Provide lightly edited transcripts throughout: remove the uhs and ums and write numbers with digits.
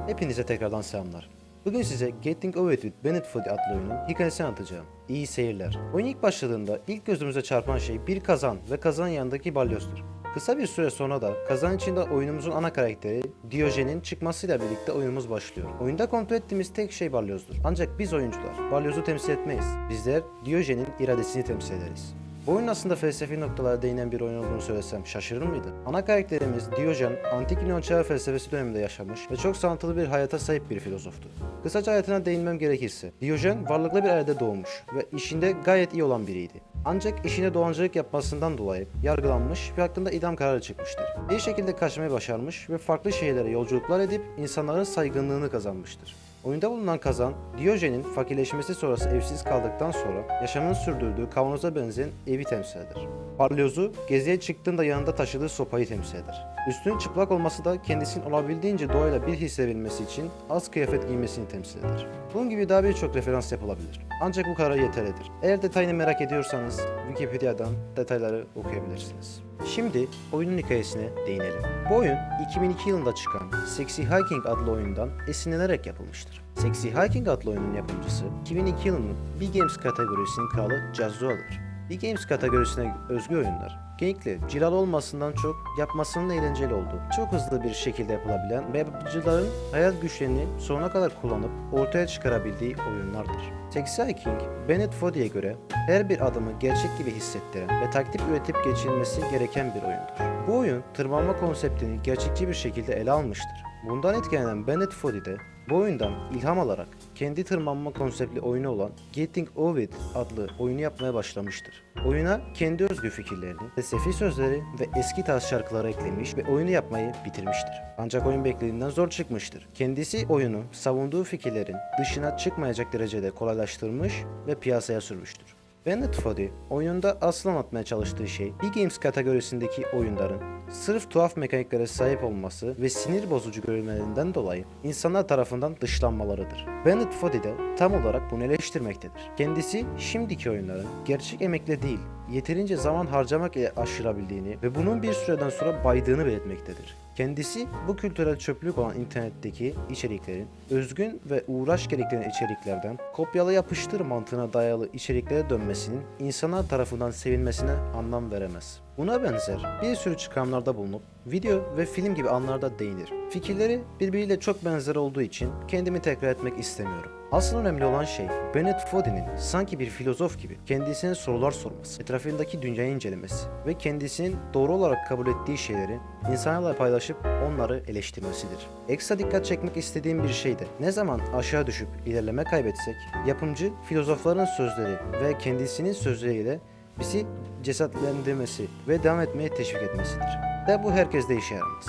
Hepinize tekrardan selamlar. Bugün size Getting Over It with Bennett Foddy adlı oyunun hikayesini anlatacağım. İyi seyirler. Oyun ilk başladığında ilk gözümüze çarpan şey bir kazan ve kazanın yanındaki balyozdur. Kısa bir süre sonra da kazan içinde oyunumuzun ana karakteri Diojen'in çıkmasıyla birlikte oyunumuz başlıyor. Oyunda kontrol ettiğimiz tek şey balyozdur. Ancak biz oyuncular balyozu temsil etmeyiz. Bizler Diojen'in iradesini temsil ederiz. Bu oyun aslında felsefi noktalara değinen bir oyun olduğunu söylesem şaşırır mıydı? Ana karakterimiz Diojen, antik Yunan çağı felsefesi döneminde yaşamış ve çok sanatlı bir hayata sahip bir filozoftu. Kısaca hayatına değinmem gerekirse, Diojen varlıklı bir ailede doğmuş ve işinde gayet iyi olan biriydi. Ancak işine dolandırıcılık yapmasından dolayı yargılanmış ve hakkında idam kararı çıkmıştır. Bir şekilde kaçmayı başarmış ve farklı şehirlere yolculuklar edip insanların saygınlığını kazanmıştır. Oyunda bulunan kazan, Diojen'in fakirleşmesi sonrası evsiz kaldıktan sonra yaşamını sürdürdüğü kavanoza benzeyen evi temsil eder. Balyozu, geziye çıktığında yanında taşıdığı sopayı temsil eder. Üstünün çıplak olması da kendisinin olabildiğince doğayla bir hissedebilmesi için az kıyafet giymesini temsil eder. Bunun gibi daha birçok referans yapılabilir. Ancak bu kadar yeterlidir. Eğer detayını merak ediyorsanız Wikipedia'dan detayları okuyabilirsiniz. Şimdi oyunun hikayesine değinelim. Bu oyun 2002 yılında çıkan Sexy Hiking adlı oyundan esinlenerek yapılmıştır. Sexy Hiking adlı oyunun yapımcısı 2002 yılının B-Games kategorisinin kralı Jazzua'dır. B-Games kategorisine özgü oyunlar genellikle cilalı olmasından çok yapmasının eğlenceli olduğu, çok hızlı bir şekilde yapılabilen ve yapımcıların hayal güçlerini sonuna kadar kullanıp ortaya çıkarabildiği oyunlardır. Sexy Hiking, Bennett Foddy'ye göre her bir adımı gerçek gibi hissettiren ve taktik üretip geçilmesi gereken bir oyundur. Bu oyun tırmanma konseptini gerçekçi bir şekilde ele almıştır. Bundan etkilenen Bennett Foddy de bu oyundan ilham alarak kendi tırmanma konseptli oyunu olan Getting Over It adlı oyunu yapmaya başlamıştır. Oyuna kendi özgü fikirlerini, felsefi sözleri ve eski tarz şarkıları eklemiş ve oyunu yapmayı bitirmiştir. Ancak oyun beklediğinden zor çıkmıştır. Kendisi oyunu savunduğu fikirlerin dışına çıkmayacak derecede kolaylaştırmış ve piyasaya sürmüştür. Bennett Foddy, oyununda asıl anlatmaya çalıştığı şey, B-Games kategorisindeki oyunların sırf tuhaf mekaniklere sahip olması ve sinir bozucu görülmelerinden dolayı insanlar tarafından dışlanmalarıdır. Bennett Foddy de tam olarak bunu eleştirmektedir. Kendisi şimdiki oyunların gerçek emekle değil, yeterince zaman harcamak ile aşılabildiğini ve bunun bir süreden sonra baydığını belirtmektedir. Kendisi bu kültürel çöplük olan internetteki içeriklerin özgün ve uğraş gerektiren içeriklerden kopyala yapıştır mantığına dayalı içeriklere dönmesinin insanlar tarafından sevilmesine anlam veremez. Buna benzer bir sürü çıkarımlarda bulunup video ve film gibi anlarda değinir. Fikirleri birbiriyle çok benzer olduğu için kendimi tekrar etmek istemiyorum. Asıl önemli olan şey Bennett Foddy'nin sanki bir filozof gibi kendisine sorular sorması, etrafındaki dünyayı incelemesi ve kendisinin doğru olarak kabul ettiği şeyleri insanlarla paylaşıp onları eleştirmesidir. Ekstra dikkat çekmek istediğim bir şey de ne zaman aşağı düşüp ilerleme kaybetsek yapımcı filozofların sözleri ve kendisinin sözleriyle bizi cesaretlendirmesi ve devam etmeye teşvik etmesidir. Ve bu herkeste işe yaramaz.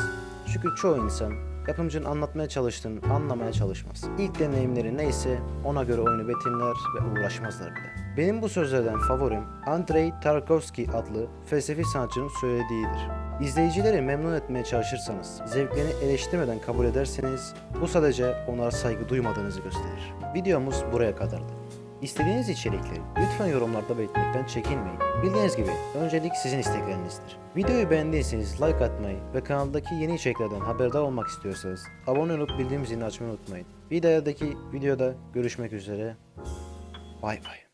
Çünkü çoğu insan yapımcının anlatmaya çalıştığını anlamaya çalışmaz. İlk deneyimleri neyse ona göre oyunu betimler ve uğraşmazlar bile. Benim bu sözlerden favorim Andrei Tarkovsky adlı felsefi sanatçının söylediğidir. İzleyicileri memnun etmeye çalışırsanız, zevklerini eleştirmeden kabul ederseniz bu sadece onlara saygı duymadığınızı gösterir. Videomuz buraya kadardı. İstediğiniz içerikleri lütfen yorumlarda belirtmekten çekinmeyin. Bildiğiniz gibi öncelik sizin isteklerinizdir. Videoyu beğendiyseniz like atmayı ve kanaldaki yeni içeriklerden haberdar olmak istiyorsanız abone olup bildirim zilini açmayı unutmayın. Bir dahaki videoda görüşmek üzere. Bay bay.